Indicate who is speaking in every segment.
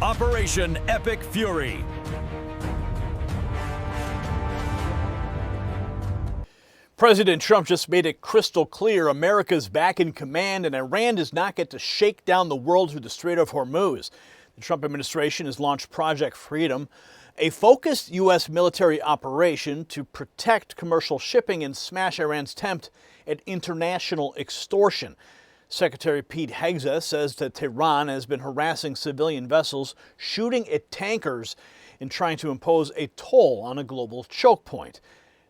Speaker 1: Operation Epic Fury.
Speaker 2: President Trump just made it crystal clear America's back in command and Iran does not get to shake down the world through the Strait of Hormuz. The Trump administration has launched Project Freedom, a focused U.S. military operation to protect commercial shipping and smash Iran's attempt at international extortion. Secretary Pete Hegseth says that Tehran has been harassing civilian vessels, shooting at tankers, and trying to impose a toll on a global choke point.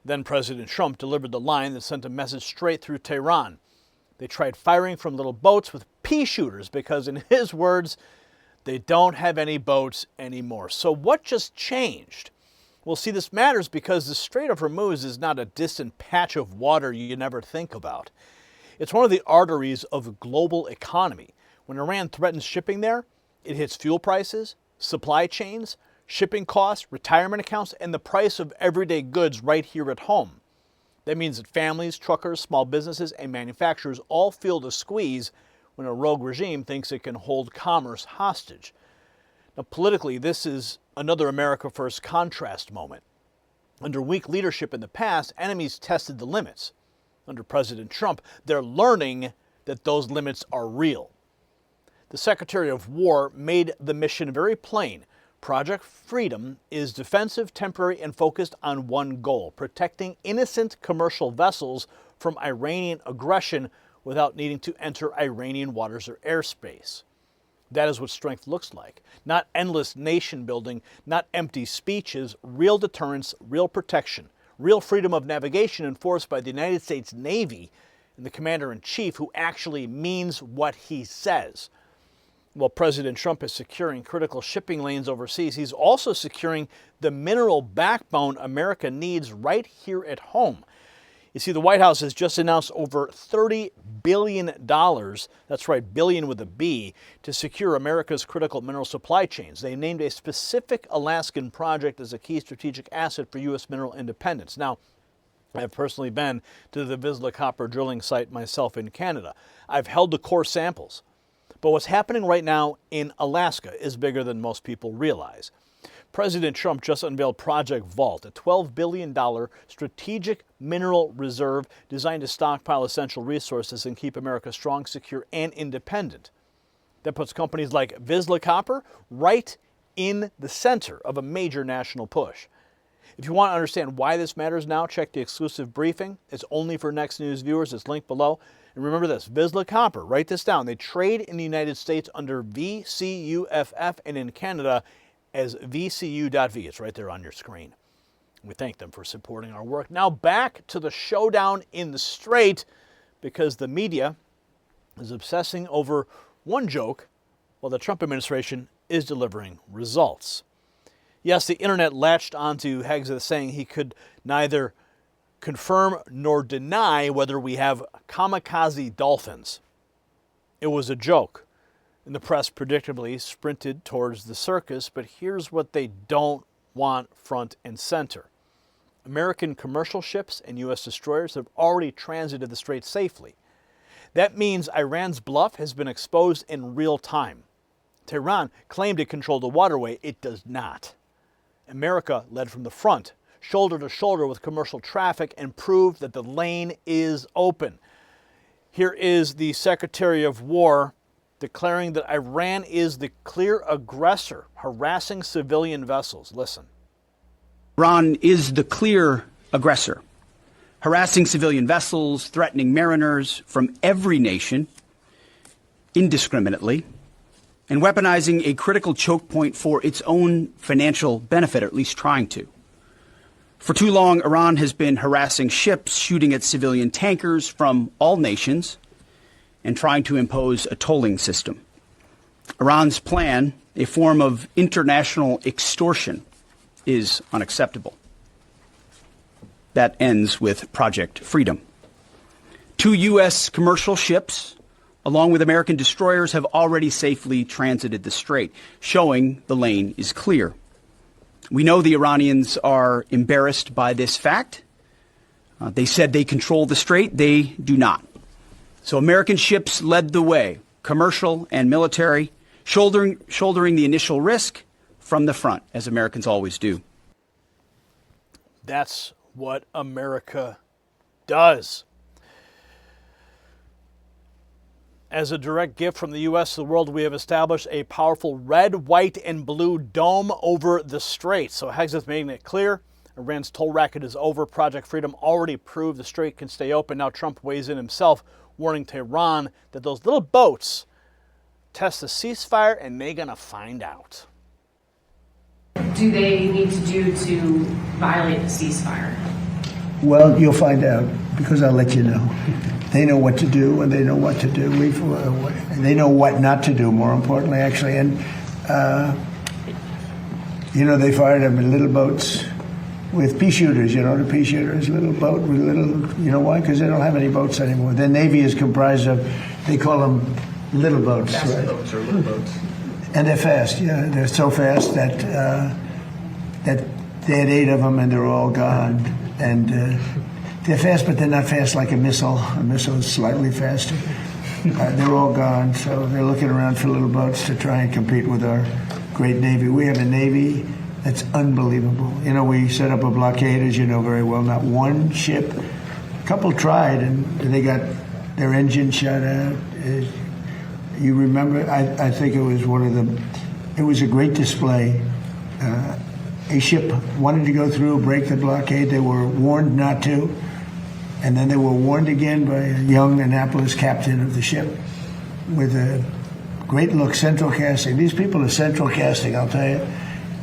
Speaker 2: Then President Trump delivered the line that sent a message straight through Tehran. They tried firing from little boats with pea shooters because, in his words, they don't have any boats anymore. So what just changed? Well, see, this matters because the Strait of Hormuz is not a distant patch of water you never think about. It's one of the arteries of the global economy. When Iran threatens shipping there, it hits fuel prices, supply chains, shipping costs, retirement accounts, and the price of everyday goods right here at home. That means that families, truckers, small businesses, and manufacturers all feel the squeeze when a rogue regime thinks it can hold commerce hostage. Now, politically, this is another America First contrast moment. Under weak leadership in the past, enemies tested the limits. Under President Trump, they're learning that those limits are real. The Secretary of War made the mission very plain. Project Freedom is defensive, temporary, and focused on one goal: protecting innocent commercial vessels from Iranian aggression without needing to enter Iranian waters or airspace. That is what strength looks like. Not endless nation building, not empty speeches, real deterrence, real protection, real freedom of navigation enforced by the United States Navy and the Commander-in-Chief who actually means what he says. While President Trump is securing critical shipping lanes overseas, he's also securing the mineral backbone America needs right here at home. You see, the White House has just announced over $30 billion, that's right, billion with a B, to secure America's critical mineral supply chains. They named a specific Alaskan project as a key strategic asset for U.S. mineral independence. Now, I've personally been to the Vizsla copper drilling site myself in Canada. I've held the core samples. But what's happening right now in Alaska is bigger than most people realize. President Trump just unveiled Project Vault, a $12 billion strategic mineral reserve designed to stockpile essential resources and keep America strong, secure, and independent. That puts companies like Vizsla Copper right in the center of a major national push. If you want to understand why this matters now, check the exclusive briefing. It's only for Next News viewers. It's linked below. And remember this, Vizsla Copper, write this down. They trade in the United States under VCUFF and in Canada as VCU.V. It's right there on your screen. We thank them for supporting our work. Now back to the showdown in the Strait, because the media is obsessing over one joke while the Trump administration is delivering results. Yes, the internet latched onto Hegseth saying he could neither confirm nor deny whether we have kamikaze dolphins. It was a joke, and the press predictably sprinted towards the circus, but here's what they don't want front and center. American commercial ships and U.S. destroyers have already transited the strait safely. That means Iran's bluff has been exposed in real time. Tehran claimed it controlled the waterway. It does not. America led from the front, shoulder to shoulder with commercial traffic, and proved that the lane is open. Here is the Secretary of War declaring that Iran is the clear aggressor, harassing civilian vessels. Listen.
Speaker 3: Iran is the clear aggressor, harassing civilian vessels, threatening mariners from every nation indiscriminately, and weaponizing a critical choke point for its own financial benefit, or at least trying to. For too long, Iran has been harassing ships, shooting at civilian tankers from all nations, and trying to impose a tolling system. Iran's plan, a form of international extortion, is unacceptable. That ends with Project Freedom. 2 U.S. commercial ships, along with American destroyers, have already safely transited the strait, showing the lane is clear. We know the Iranians are embarrassed by this fact. They said they control the strait. They do not. So American ships led the way, commercial and military, shouldering the initial risk from the front, as Americans always do.
Speaker 2: That's what America does. As a direct gift from the U.S. to the world, we have established a powerful red, white, and blue dome over the strait. So Hegseth making it clear, Iran's toll racket is over. Project Freedom already proved the strait can stay open. Now Trump weighs in himself, warning Tehran that those little boats test the ceasefire, and they're going to find out.
Speaker 4: Do they need to do to violate the ceasefire?
Speaker 5: Well, you'll find out, because I'll let you know. They know what to do, and they know what to do. They know what not to do, more importantly, actually. And, they fired them in little boats with pea shooters, the pea shooters, little boat with little, why? Because they don't have any boats anymore. Their Navy is comprised of, they call them little boats.
Speaker 6: Fast
Speaker 5: right?
Speaker 6: boats or little boats.
Speaker 5: And they're fast, yeah. They're so fast that they had 8 of them, and they're all gone. And they're fast, but they're not fast like a missile. A missile is slightly faster. They're all gone, so they're looking around for little boats to try and compete with our great Navy. We have a Navy that's unbelievable. We set up a blockade, as you know very well. Not one ship. A couple tried, and they got their engine shut out. You remember, I think it was it was a great display. A ship wanted to go through, break the blockade. They were warned not to. And then they were warned again by a young Annapolis captain of the ship with a great look, central casting. These people are central casting, I'll tell you.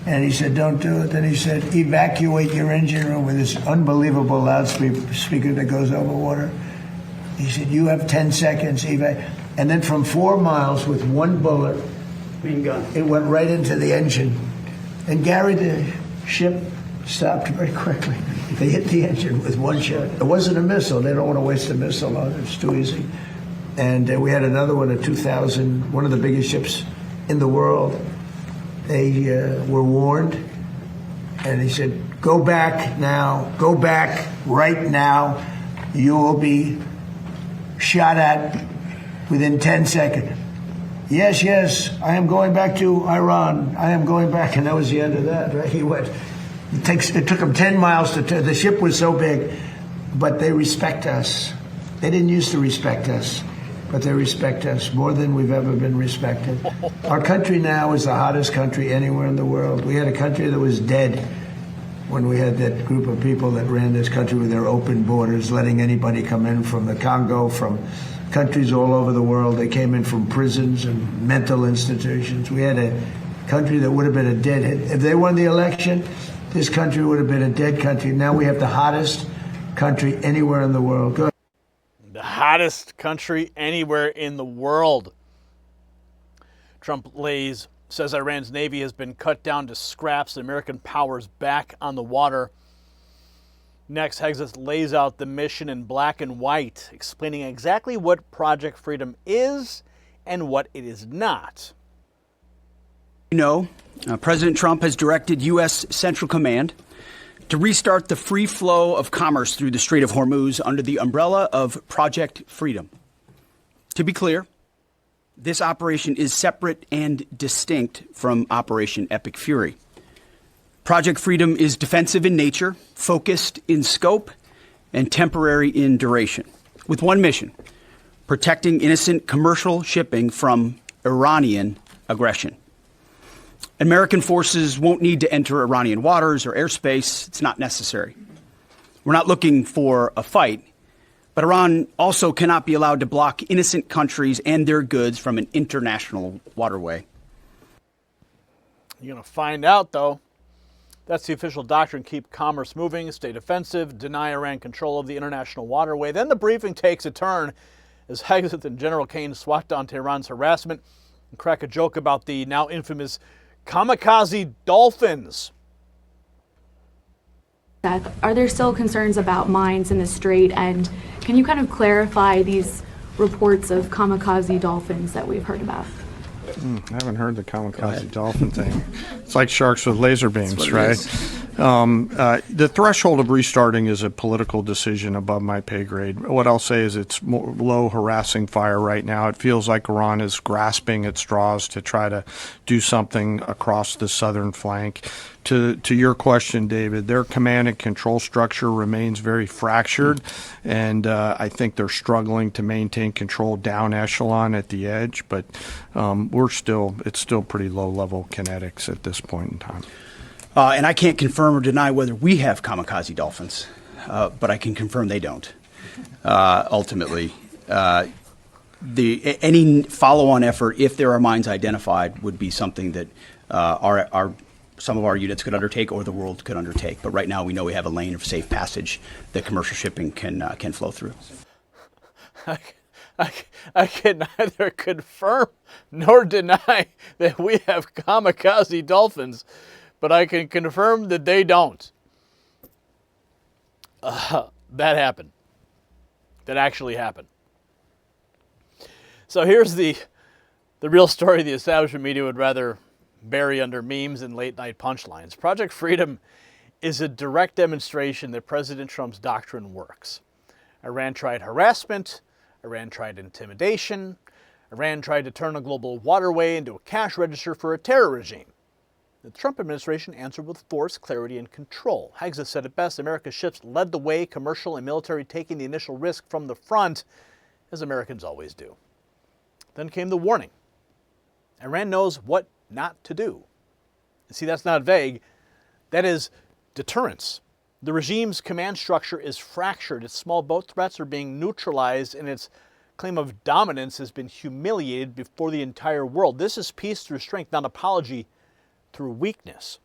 Speaker 5: And he said, don't do it. Then he said, evacuate your engine room with this unbelievable loudspeaker that goes over water. He said, you have 10 seconds, and then from 4 miles with one bullet, it went right into the engine. And Gary, the ship stopped very quickly. They hit the engine with one shot. It wasn't a missile. They don't want to waste a missile on it. It's too easy. And we had another one, a 2000, one of the biggest ships in the world. They were warned, and he said, go back now. Go back right now. You will be shot at within 10 seconds. Yes, I am going back to Iran. I am going back. And that was the end of that, right? He went. It took him 10 miles to turn. The ship was so big, but they respect us. They didn't used to respect us, but they respect us more than we've ever been respected. Our country now is the hottest country anywhere in the world. We had a country that was dead when we had that group of people that ran this country with their open borders, letting anybody come in from the Congo, from countries all over the world. They came in from prisons and mental institutions. We had a country that would have been a dead. If they won the election, this country would have been a dead country. Now we have the hottest country anywhere in the world. Go ahead.
Speaker 2: The hottest country anywhere in the world. Trump says Iran's Navy has been cut down to scraps. The American power's back on the water. Next, Hegseth lays out the mission in black and white, explaining exactly what Project Freedom is and what it is not.
Speaker 3: President Trump has directed U.S. Central Command to restart the free flow of commerce through the Strait of Hormuz under the umbrella of Project Freedom. To be clear, this operation is separate and distinct from Operation Epic Fury. Project Freedom is defensive in nature, focused in scope, and temporary in duration, with one mission: protecting innocent commercial shipping from Iranian aggression. American forces won't need to enter Iranian waters or airspace. It's not necessary. We're not looking for a fight, but Iran also cannot be allowed to block innocent countries and their goods from an international waterway.
Speaker 2: You're going to find out, though. That's the official doctrine: keep commerce moving, stay defensive, deny Iran control of the international waterway. Then the briefing takes a turn as Hegseth and General Kane swat down Tehran's harassment and crack a joke about the now infamous kamikaze dolphins.
Speaker 7: Are there still concerns about mines in the strait, and can you kind of clarify these reports of kamikaze dolphins that we've heard about?
Speaker 6: I haven't heard the kamikaze dolphin thing. It's like sharks with laser beams, right? The threshold of restarting is a political decision above my pay grade. What I'll say is it's low harassing fire right now. It feels like Iran is grasping at straws to try to do something across the southern flank. To your question, David, their command and control structure remains very fractured, and I think they're struggling to maintain control down echelon at the edge, but it's still pretty low-level kinetics at this point in time.
Speaker 3: And I can't confirm or deny whether we have kamikaze dolphins, but I can confirm they don't. Ultimately, any follow-on effort, if there are mines identified, would be something that some of our units could undertake or the world could undertake. But right now we know we have a lane of safe passage that commercial shipping can flow through.
Speaker 2: I can neither confirm nor deny that we have kamikaze dolphins, but I can confirm that they don't. That happened. That actually happened. So here's the real story the establishment media would rather bury under memes and late-night punchlines. Project Freedom is a direct demonstration that President Trump's doctrine works. Iran tried harassment. Iran tried intimidation. Iran tried to turn a global waterway into a cash register for a terror regime. The Trump administration answered with force, clarity, and control. Hegseth said it best: America's ships led the way, commercial and military taking the initial risk from the front, as Americans always do. Then came the warning. Iran knows what not to do. And see, that's not vague. That is deterrence. The regime's command structure is fractured. Its small boat threats are being neutralized, and its claim of dominance has been humiliated before the entire world. This is peace through strength, not apology through weakness.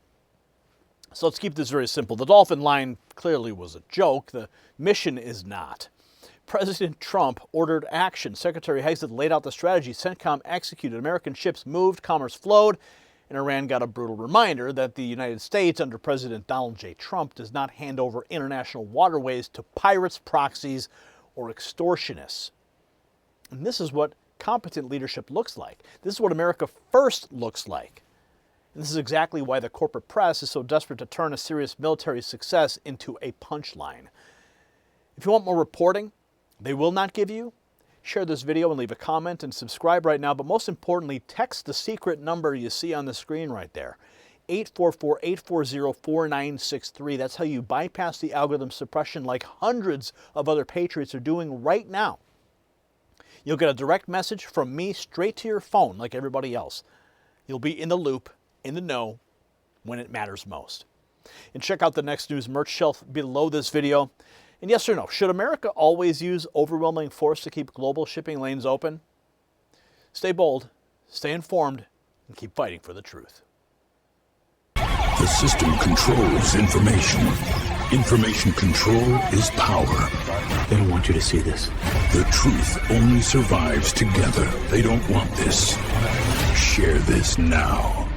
Speaker 2: So let's keep this very simple. The dolphin line clearly was a joke. The mission is not. President Trump ordered action. Secretary Hegseth laid out the strategy. CENTCOM executed. American ships moved, commerce flowed, and Iran got a brutal reminder that the United States, under President Donald J. Trump, does not hand over international waterways to pirates, proxies, or extortionists. And this is what competent leadership looks like. This is what America first looks like. And this is exactly why the corporate press is so desperate to turn a serious military success into a punchline. If you want more reporting they will not give you, share this video and leave a comment and subscribe right now. But most importantly, text the secret number you see on the screen right there, 844-840-4963. That's how you bypass the algorithm suppression like hundreds of other patriots are doing right now. You'll get a direct message from me straight to your phone like everybody else. You'll be in the loop, in the know, when it matters most. And check out the Next News merch shelf below this video. And yes or no, should America always use overwhelming force to keep global shipping lanes open? Stay bold, stay informed, and keep fighting for the truth.
Speaker 1: The system controls information. Information control is power.
Speaker 8: They don't want you to see this.
Speaker 1: The truth only survives together. They don't want this. Share this now.